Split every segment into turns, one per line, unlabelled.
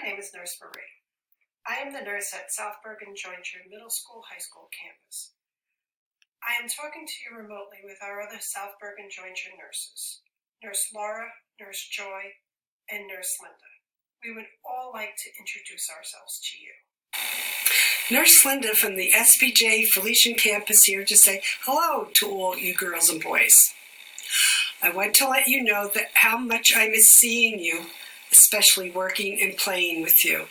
name is Nurse Marie. I am the nurse at South Bergen Jointure Middle School High School campus. I am talking to you remotely with our other South Bergen Jointure nurses, Nurse Laura, Nurse Joy, and Nurse Linda. We would all like to introduce ourselves to you. Nurse Linda from the SBJ Felician campus here to say hello to all you girls and boys. I want to let you know that how much I miss seeing you, especially working and playing with you.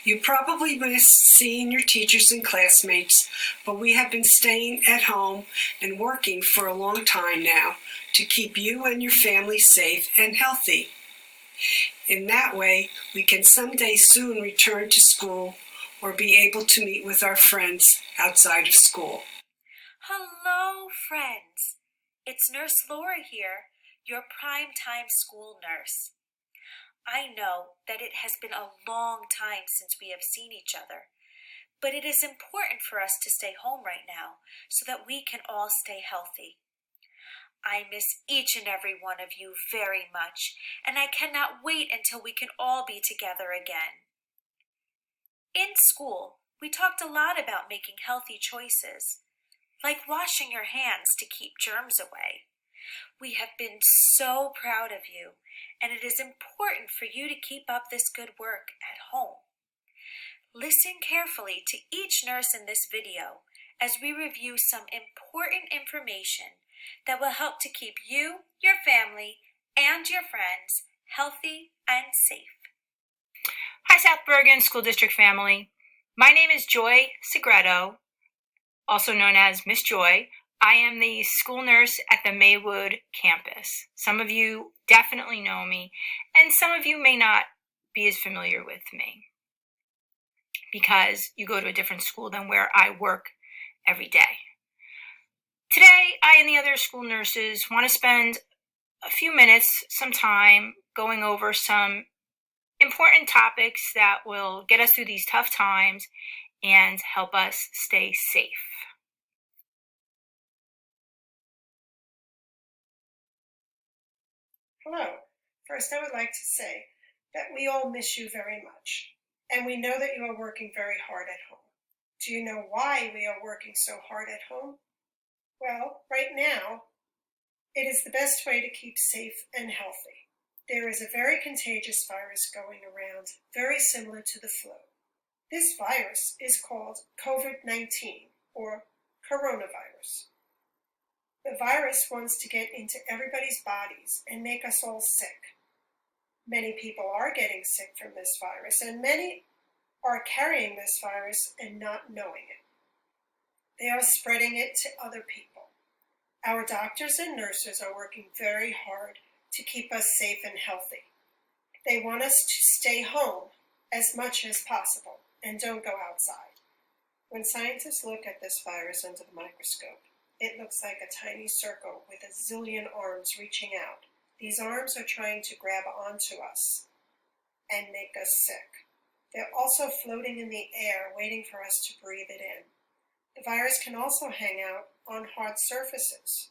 You probably miss seeing your teachers and classmates, but we have been staying at home and working for a long time now to keep you and your family safe and healthy. In that way, we can someday soon return to school or be able to meet with our friends outside of school.
Hello, friends. It's Nurse Laura here, your primetime school nurse. I know that it has been a long time since we have seen each other, but it is important for us to stay home right now so that we can all stay healthy. I miss each and every one of you very much, and I cannot wait until we can all be together again. In school, we talked a lot about making healthy choices, like washing your hands to keep germs away. We have been so proud of you, and it is important for you to keep up this good work at home. Listen carefully to each nurse in this video as we review some important information that will help to keep you, your family, and your friends healthy and safe.
Hi, South Bergen School District family. My name is Joy Segreto, also known as Miss Joy. I am the school nurse at the Maywood campus. Some of you definitely know me, and some of you may not be as familiar with me because you go to a different school than where I work every day. Today, I and the other school nurses want to spend a few minutes, some time, going over some important topics that will get us through these tough times and help us stay safe.
Hello. First, I would like to say that we all miss you very much, and we know that you are working very hard at home. Do you know why we are working so hard at home? Well, right now, it is the best way to keep safe and healthy. There is a very contagious virus going around, very similar to the flu. This virus is called COVID-19, or coronavirus. The virus wants to get into everybody's bodies and make us all sick. Many people are getting sick from this virus, and many are carrying this virus and not knowing it. They are spreading it to other people. Our doctors and nurses are working very hard to keep us safe and healthy. They want us to stay home as much as possible and don't go outside. When scientists look at this virus under the microscope, it looks like a tiny circle with a zillion arms reaching out. These arms are trying to grab onto us and make us sick. They're also floating in the air, waiting for us to breathe it in. The virus can also hang out on hard surfaces,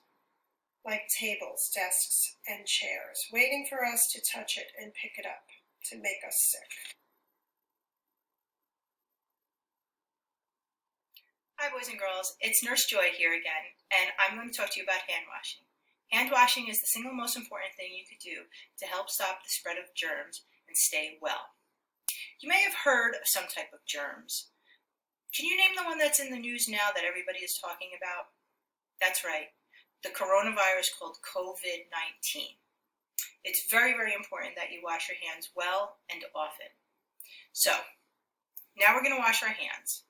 like tables, desks, and chairs, waiting for us to touch it and pick it up to make us sick.
Hi, boys and girls. It's Nurse Joy here again, and I'm going to talk to you about hand washing. Hand washing is the single most important thing you could do to help stop the spread of germs and stay well. You may have heard of some type of germs. Can you name the one that's in the news now that everybody is talking about? That's right, the coronavirus called COVID-19. It's very, very important that you wash your hands well and often. So, now we're going to wash our hands.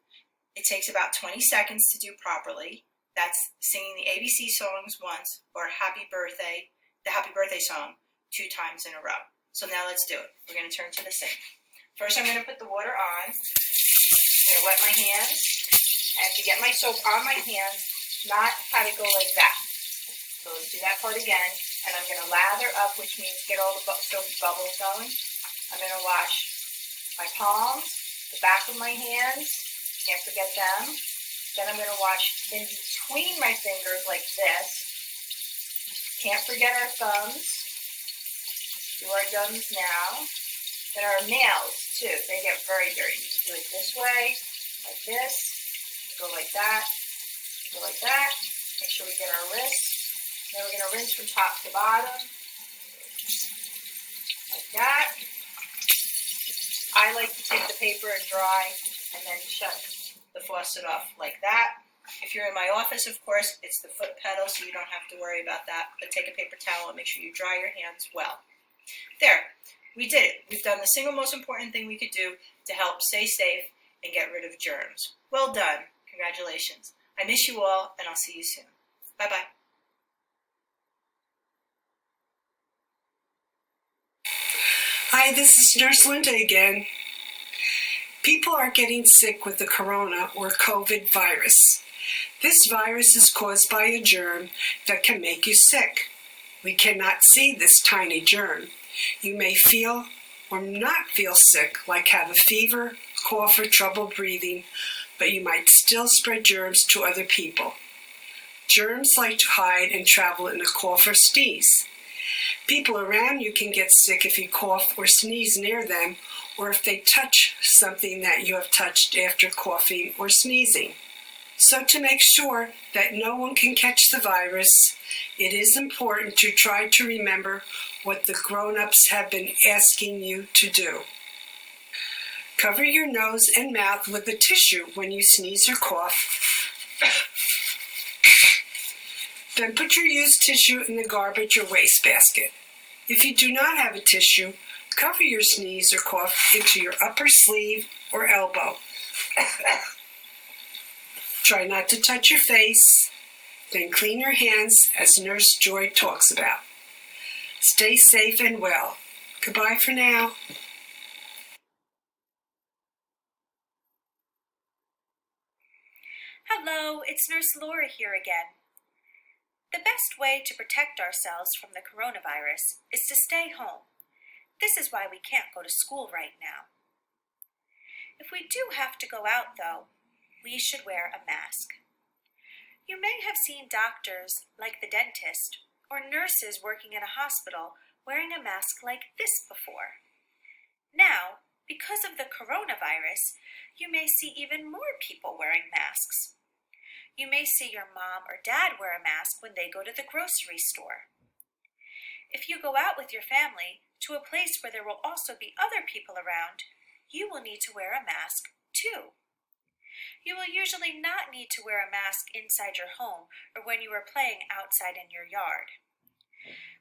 It takes about 20 seconds to do properly. That's singing the ABC songs once, or the Happy Birthday song 2 times in a row. So now let's do it. We're going to turn to the sink. First, I'm going to put the water on. I'm going to wet my hands. I have to get my soap on my hands, not have it go like that. So let's do that part again. And I'm going to lather up, which means get all the soapy bubbles going. I'm going to wash my palms, the back of my hands. Can't forget them. Then I'm going to wash in between my fingers like this. Can't forget our thumbs. Do our thumbs now. that are nails too. They get very dirty. Just do it this way, like this, go like that, go like that. Make sure we get our wrists. Then we're going to rinse from top to bottom, like that. I like to take the paper and dry and then shut the faucet off like that. If you're in my office, of course, it's the foot pedal, so you don't have to worry about that. But take a paper towel and make sure you dry your hands well. There, we did it. We've done the single most important thing we could do to help stay safe and get rid of germs. Well done. Congratulations. I miss you all, and I'll see you soon. Bye-bye.
Hi, this is Nurse Linda again. People are getting sick with the corona or COVID virus. This virus is caused by a germ that can make you sick. We cannot see this tiny germ. You may feel or not feel sick, like have a fever, cough, or trouble breathing, but you might still spread germs to other people. Germs like to hide and travel in a cough or sneeze. People around you can get sick if you cough or sneeze near them, or if they touch something that you have touched after coughing or sneezing. So to make sure that no one can catch the virus, it is important to try to remember what the grown-ups have been asking you to do. Cover your nose and mouth with a tissue when you sneeze or cough. Then put your used tissue in the garbage or wastebasket. If you do not have a tissue, cover your sneeze or cough into your upper sleeve or elbow. Try not to touch your face. Then clean your hands as Nurse Joy talks about. Stay safe and well. Goodbye for now.
Hello, it's Nurse Laura here again. The best way to protect ourselves from the coronavirus is to stay home. This is why we can't go to school right now. If we do have to go out, though, we should wear a mask. You may have seen doctors, like the dentist, or nurses working in a hospital wearing a mask like this before. Now, because of the coronavirus, you may see even more people wearing masks. You may see your mom or dad wear a mask when they go to the grocery store. If you go out with your family to a place where there will also be other people around, you will need to wear a mask too. You will usually not need to wear a mask inside your home or when you are playing outside in your yard.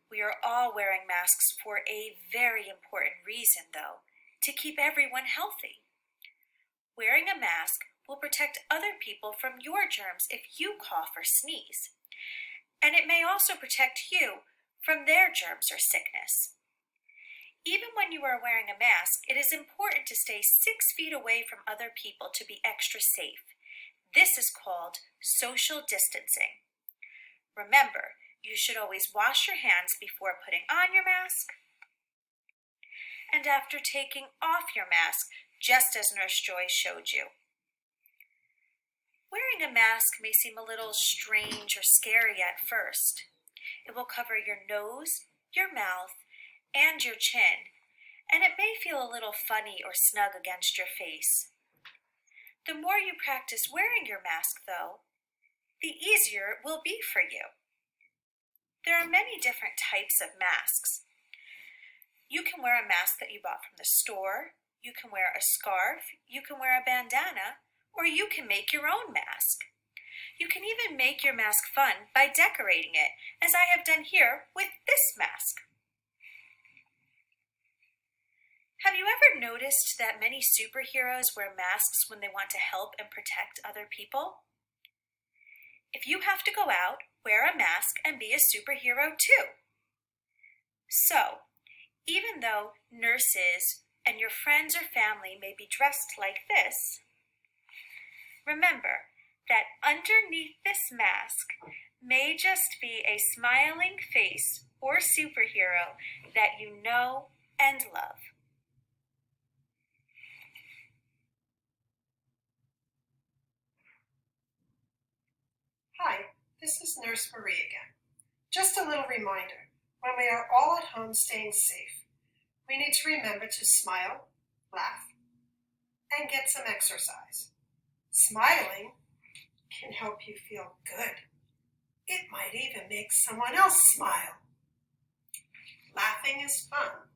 We are all wearing masks for a very important reason, though, to keep everyone healthy. Wearing a mask will protect other people from your germs if you cough or sneeze. And it may also protect you from their germs or sickness. Even when you are wearing a mask, it is important to stay 6 feet away from other people to be extra safe. This is called social distancing. Remember, you should always wash your hands before putting on your mask and after taking off your mask, just as Nurse Joy showed you. Wearing a mask may seem a little strange or scary at first. It will cover your nose, your mouth, and your chin, and it may feel a little funny or snug against your face. The more you practice wearing your mask, though, the easier it will be for you. There are many different types of masks. You can wear a mask that you bought from the store, you can wear a scarf, you can wear a bandana, or you can make your own mask. You can even make your mask fun by decorating it, as I have done here with this mask. Have you ever noticed that many superheroes wear masks when they want to help and protect other people? If you have to go out, wear a mask and be a superhero too. So, even though nurses and your friends or family may be dressed like this, remember that underneath this mask may just be a smiling face or superhero that you know and love.
Hi, this is Nurse Marie again. Just a little reminder, when we are all at home staying safe, we need to remember to smile, laugh, and get some exercise. Smiling can help you feel good. It might even make someone else smile. Laughing is fun.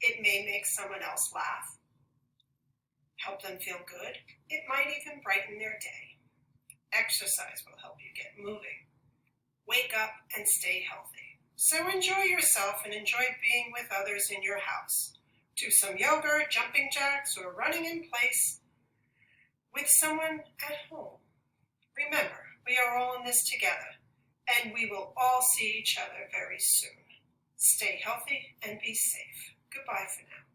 It may make someone else laugh. Help them feel good. It might even brighten their day. Exercise will help you get moving. Wake up and stay healthy. So enjoy yourself and enjoy being with others in your house. Do some yoga, jumping jacks, or running in place with someone at home. Remember, we are all in this together, and we will all see each other very soon. Stay healthy and be safe. Goodbye for now.